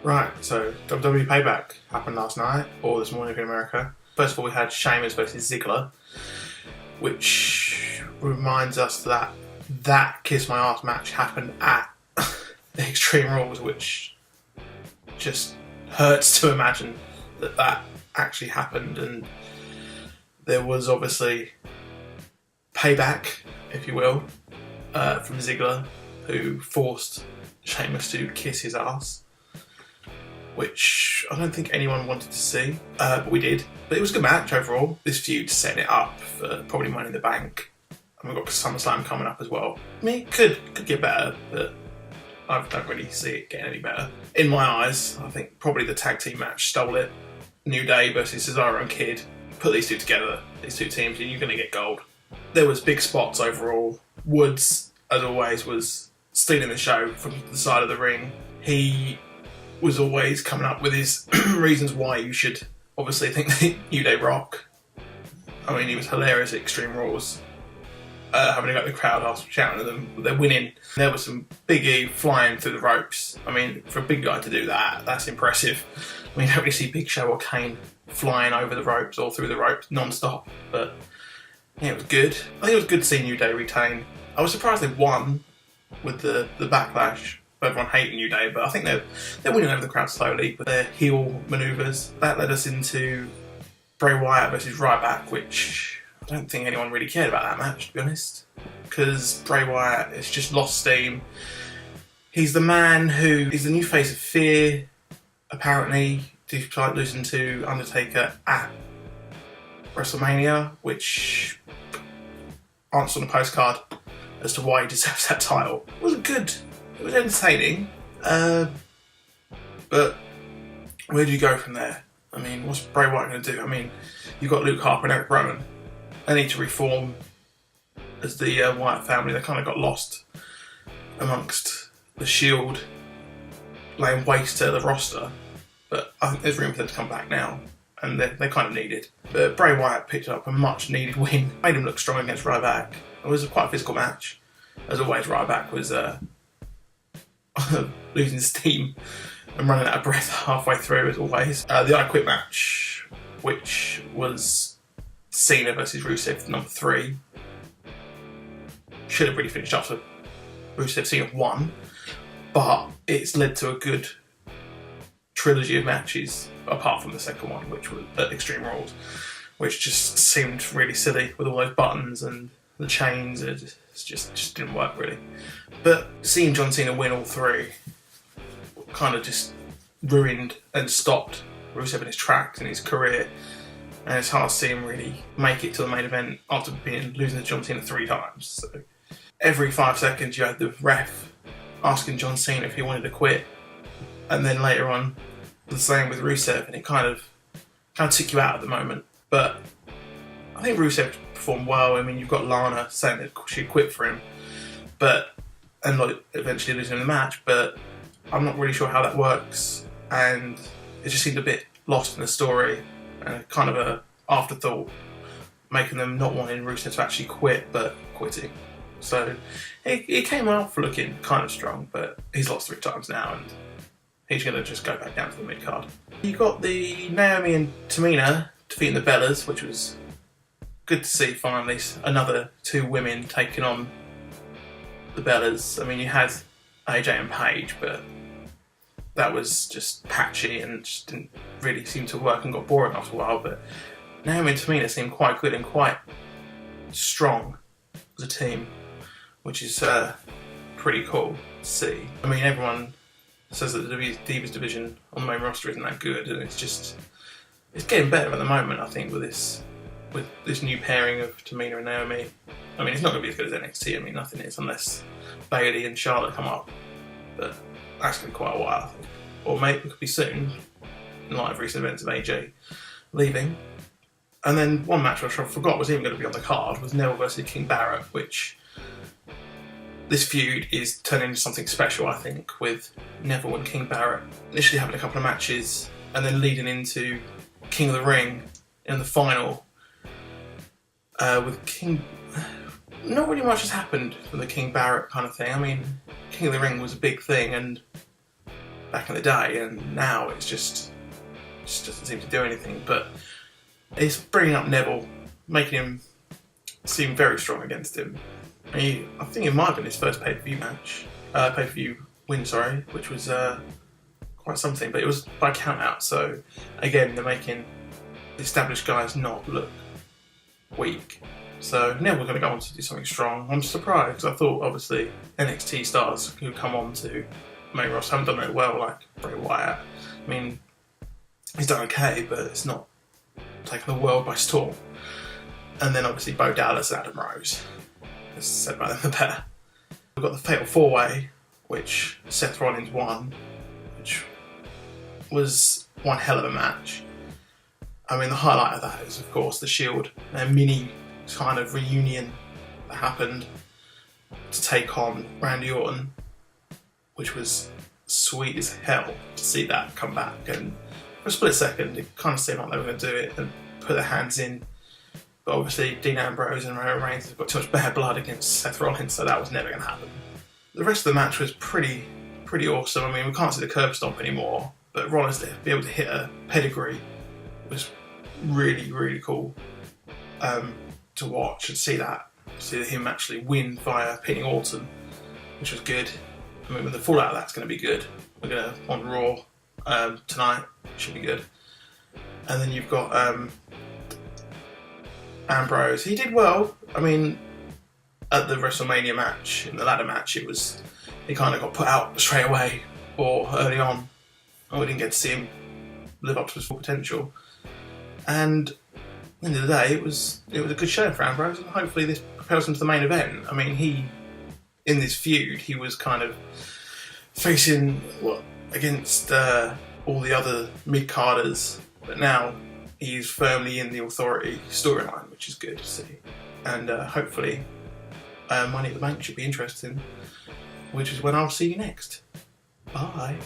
Right, so WWE Payback happened last night, or this morning in America. First of all, we had Sheamus versus Ziggler, which reminds us that Kiss My Ass match happened at the Extreme Rules, which just hurts to imagine that actually happened. And there was obviously payback, if you will, from Ziggler, who forced Sheamus to kiss his ass, which I don't think anyone wanted to see, but we did. But it was a good match overall. This feud setting it up for probably Money in the Bank. And we've got SummerSlam coming up as well. I mean, it could get better, but I don't really see it getting any better. In my eyes, I think probably the tag team match stole it. New Day versus Cesaro and Kid. Put these two together, these two teams, and you're going to get gold. There was big spots overall. Woods, as always, was stealing the show from the side of the ring. He was always coming up with his reasons why you should obviously think that New Day rock. I mean, he was hilarious at Extreme Rules, having a go at the crowd after shouting at them, they're winning. There was some Big E flying through the ropes. I mean, for a big guy to do that, that's impressive. I mean, you don't really see Big Show or Kane flying over the ropes or through the ropes non-stop, but yeah, it was good. I think it was good to see New Day retain. I was surprised they won with the backlash. Everyone hating New Day, but I think they're winning over the crowd slowly with their heel manoeuvres. That led us into Bray Wyatt versus Ryback, which I don't think anyone really cared about that match, to be honest, because Bray Wyatt has just lost steam. He's the man who is the new face of Fear, apparently, despite losing to Undertaker at WrestleMania, which answers on the postcard as to why he deserves that title. It wasn't good. It was entertaining, but where do you go from there? I mean, what's Bray Wyatt going to do? I mean, you've got Luke Harper and Eric Rowan. They need to reform as the Wyatt family. They kind of got lost amongst the Shield, laying waste to the roster. But I think there's room for them to come back now, and they kind of need it. But Bray Wyatt picked up a much-needed win. Made him look strong against Ryback. It was quite a physical match. As always, Ryback was losing steam and running out of breath halfway through, as always. The I Quit match, which was Cena versus Rusev, number 3, should have really finished after Rusev Cena won, but it's led to a good trilogy of matches, apart from the second one, which was at Extreme Rules, which just seemed really silly with all those buttons and the chains. It just didn't work really. But seeing John Cena win all 3 kind of just ruined and stopped Rusev in his tracks in his career, and it's hard to see him really make it to the main event after losing to John Cena 3 times. So every 5 seconds you had the ref asking John Cena if he wanted to quit, and then later on the same with Rusev, and it kind of took you out at the moment. But I think Rusev performed well. I mean, you've got Lana saying that she quit for him, and like eventually losing the match, but I'm not really sure how that works, and it just seemed a bit lost in the story and kind of a afterthought, making them not wanting Rusev to actually quit, but quitting. So he came out for looking kind of strong, but he's lost 3 times now, and he's going to just go back down to the mid card. You got the Naomi and Tamina defeating the Bellas, which was good to see finally. Another 2 women taking on the Bellas. I mean, you had AJ and Paige, but that was just patchy and just didn't really seem to work and got boring after a while. But Naomi and Tamina seemed quite good and quite strong as a team, which is pretty cool to see. I mean, everyone says that the Divas division on the main roster isn't that good, and it's getting better at the moment, I think, with this new pairing of Tamina and Naomi. I mean, it's not going to be as good as NXT. I mean, nothing is, unless Bayley and Charlotte come up. But that's going to be quite a while, I think. Or maybe it could be soon, in light of recent events of AJ leaving. And then one match which I forgot was even going to be on the card was Neville versus King Barrett, which this feud is turning into something special, I think, with Neville and King Barrett initially having a couple of matches and then leading into King of the Ring in the final with King. Not really much has happened with the King Barrett kind of thing. I mean, King of the Ring was a big thing, and back in the day, and now it's just doesn't seem to do anything. But it's bringing up Neville, making him seem very strong against him. I think it might have been his first pay-per-view win, sorry, which was quite something, but it was by count out. So again, they're making the established guys not look weak. So now we're going to go on to do something strong. I'm surprised. I thought obviously NXT Stars who come on to main roster haven't done it well, like Bray Wyatt. I mean, he's done okay, but it's not taken the world by storm. And then obviously Bo Dallas and Adam Rose. As said by them, the better. We've got the Fatal 4-Way, which Seth Rollins won, which was one hell of a match. I mean, the highlight of that is, of course, the Shield, their mini kind of reunion that happened to take on Randy Orton, which was sweet as hell to see that come back. And for a split second, it kind of seemed like they were going to do it and put their hands in. But obviously, Dean Ambrose and Roman Reigns have got too much bad blood against Seth Rollins, so that was never going to happen. The rest of the match was pretty awesome. I mean, we can't see the curb stomp anymore, but Rollins to be able to hit a pedigree was really, really cool to watch and see him actually win via pinning Orton, which was good. I mean, the fallout of that's going to be good. We're going to on Raw tonight, should be good. And then you've got Ambrose. He did well. I mean, at the WrestleMania match, in the ladder match, he kind of got put out straight away or early on, and we didn't get to see him live up to his full potential. And at the end of the day, it was a good show for Ambrose, and hopefully this propels him to the main event. I mean, in this feud, he was kind of facing against all the other mid-carders, but now he's firmly in the Authority storyline, which is good to see. And hopefully Money at the Bank should be interesting, which is when I'll see you next. Bye.